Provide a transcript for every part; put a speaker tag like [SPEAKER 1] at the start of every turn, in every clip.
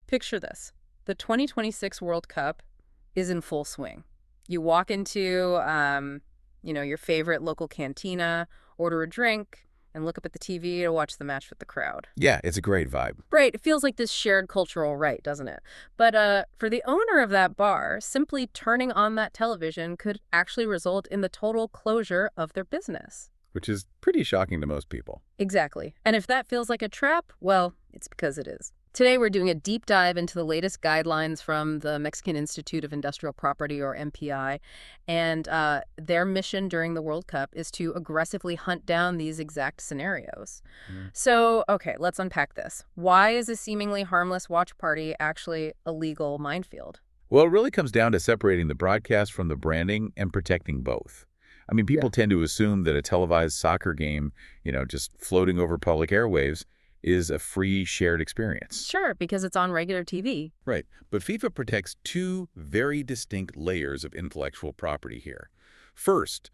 [SPEAKER 1] Picture this. The 2026 World Cup is in full swing. You walk into, your favorite local cantina, order a drink, and look up at the TV to watch the match with the crowd.
[SPEAKER 2] Yeah, it's a great vibe.
[SPEAKER 1] Right, it feels like this shared cultural right, doesn't it? But for the owner of that bar, simply turning on that television could actually result in the total closure of their business.
[SPEAKER 2] Which is pretty shocking to most people.
[SPEAKER 1] Exactly. And if that feels like a trap, well, it's because it is. Today, we're doing a deep dive into the latest guidelines from the Mexican Institute of Industrial Property, or MPI, and their mission during the World Cup is to aggressively hunt down these exact scenarios. So, okay, let's unpack this. Why is a seemingly harmless watch party actually a legal minefield?
[SPEAKER 2] Well, it really comes down to separating the broadcast from the branding and protecting both. I mean, people tend to assume that a televised soccer game, just floating over public airwaves, is a free shared experience.
[SPEAKER 1] Sure, because it's on regular TV.
[SPEAKER 2] Right. But FIFA protects two very distinct layers of intellectual property here. First,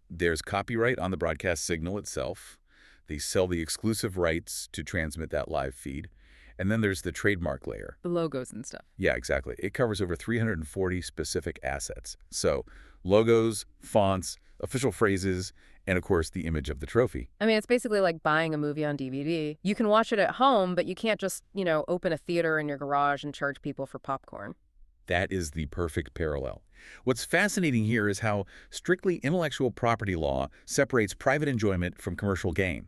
[SPEAKER 2] there's copyright on the broadcast signal itself. They sell the exclusive rights to transmit that live feed. And then there's the trademark layer.
[SPEAKER 1] The logos and stuff.
[SPEAKER 2] Yeah, exactly. It covers over 340 specific assets. So logos, fonts, official phrases, and of course the image of the trophy.
[SPEAKER 1] I mean, it's basically like buying a movie on DVD. You can watch it at home, but you can't just, open a theater in your garage and charge people for popcorn.
[SPEAKER 2] That is the perfect parallel. What's fascinating here is how strictly intellectual property law separates private enjoyment from commercial gain.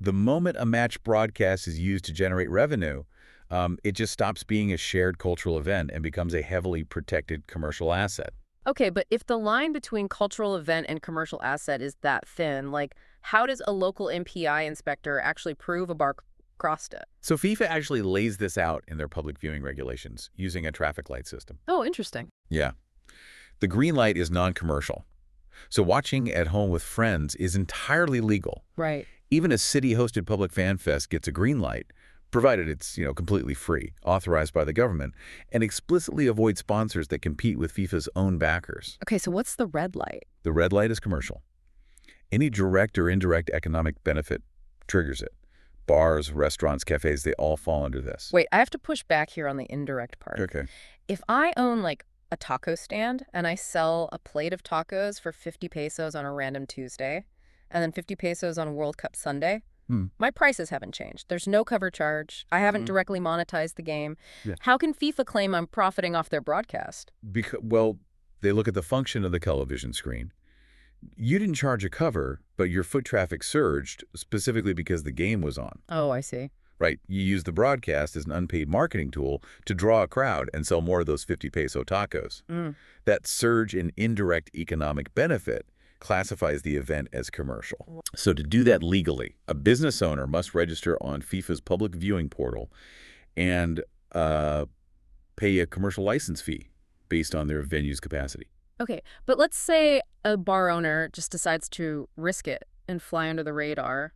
[SPEAKER 2] The moment a match broadcast is used to generate revenue, it just stops being a shared cultural event and becomes a heavily protected commercial asset.
[SPEAKER 1] Okay, but if the line between cultural event and commercial asset is that thin, how does a local MPI inspector actually prove a bar crossed it?
[SPEAKER 2] So FIFA actually lays this out in their public viewing regulations using a traffic light system.
[SPEAKER 1] Oh, interesting.
[SPEAKER 2] Yeah. The green light is non-commercial. So watching at home with friends is entirely legal.
[SPEAKER 1] Right.
[SPEAKER 2] Even a city-hosted public fan fest gets a green light, provided it's, completely free, authorized by the government, and explicitly avoid sponsors that compete with FIFA's own backers.
[SPEAKER 1] Okay, so what's the red light?
[SPEAKER 2] The red light is commercial. Any direct or indirect economic benefit triggers it. Bars, restaurants, cafes, they all fall under this.
[SPEAKER 1] Wait, I have to push back here on the indirect part.
[SPEAKER 2] Okay.
[SPEAKER 1] If I own, a taco stand and I sell a plate of tacos for 50 pesos on a random Tuesday, and then 50 pesos on World Cup Sunday, my prices haven't changed. There's no cover charge. I haven't directly monetized the game.
[SPEAKER 2] Yeah.
[SPEAKER 1] How can FIFA claim I'm profiting off their broadcast?
[SPEAKER 2] Well, they look at the function of the television screen. You didn't charge a cover, but your foot traffic surged specifically because the game was on.
[SPEAKER 1] Oh, I see.
[SPEAKER 2] Right. You use the broadcast as an unpaid marketing tool to draw a crowd and sell more of those 50 peso tacos. That surge in indirect economic benefit classifies the event as commercial. So to do that legally, a business owner must register on FIFA's public viewing portal and pay a commercial license fee based on their venue's capacity.
[SPEAKER 1] Okay, but let's say a bar owner just decides to risk it and fly under the radar.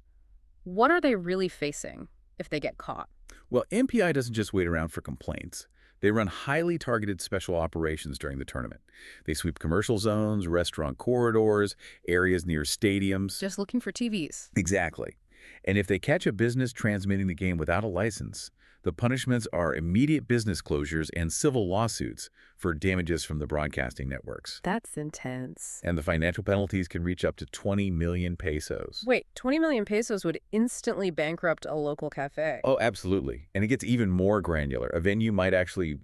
[SPEAKER 1] What are they really facing if they get caught?
[SPEAKER 2] Well, MPI doesn't just wait around for complaints. They run highly targeted special operations during the tournament. They sweep commercial zones, restaurant corridors, areas near stadiums.
[SPEAKER 1] Just looking for TVs.
[SPEAKER 2] Exactly. And if they catch a business transmitting the game without a license, the punishments are immediate business closures and civil lawsuits for damages from the broadcasting networks.
[SPEAKER 1] That's intense.
[SPEAKER 2] And the financial penalties can reach up to 20 million pesos.
[SPEAKER 1] Wait, 20 million pesos would instantly bankrupt a local cafe.
[SPEAKER 2] Oh, absolutely. And it gets even more granular. A venue might actually,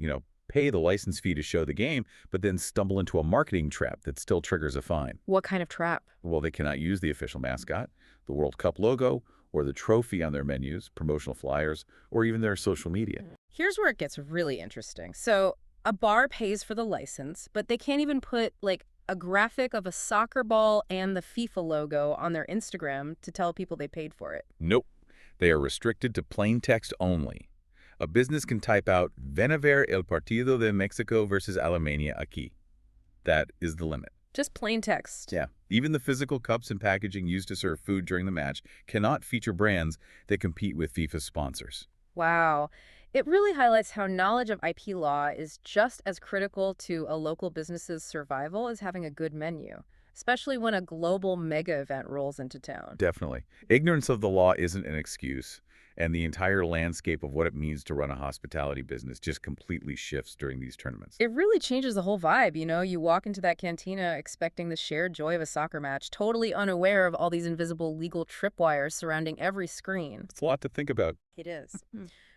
[SPEAKER 2] pay the license fee to show the game, but then stumble into a marketing trap that still triggers a fine.
[SPEAKER 1] What kind of trap?
[SPEAKER 2] Well, they cannot use the official mascot, the World Cup logo, or the trophy on their menus, promotional flyers, or even their social media.
[SPEAKER 1] Here's where it gets really interesting. So a bar pays for the license, but they can't even put, a graphic of a soccer ball and the FIFA logo on their Instagram to tell people they paid for it.
[SPEAKER 2] Nope. They are restricted to plain text only. A business can type out, "Ven a ver el partido de Mexico versus Alemania aquí." That is the limit.
[SPEAKER 1] Just plain text.
[SPEAKER 2] Yeah. Even the physical cups and packaging used to serve food during the match cannot feature brands that compete with FIFA's sponsors.
[SPEAKER 1] Wow. It really highlights how knowledge of IP law is just as critical to a local business's survival as having a good menu, especially when a global mega event rolls into town.
[SPEAKER 2] Definitely. Ignorance of the law isn't an excuse, And the entire landscape of what it means to run a hospitality business just completely shifts during these tournaments.
[SPEAKER 1] It really changes the whole vibe, you know? You walk into that cantina expecting the shared joy of a soccer match, totally unaware of all these invisible legal tripwires surrounding every screen.
[SPEAKER 2] It's a lot to think about.
[SPEAKER 1] It is.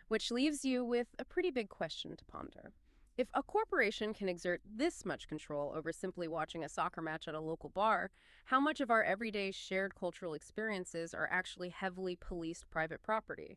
[SPEAKER 1] Which leaves you with a pretty big question to ponder. If a corporation can exert this much control over simply watching a soccer match at a local bar, how much of our everyday shared cultural experiences are actually heavily policed private property?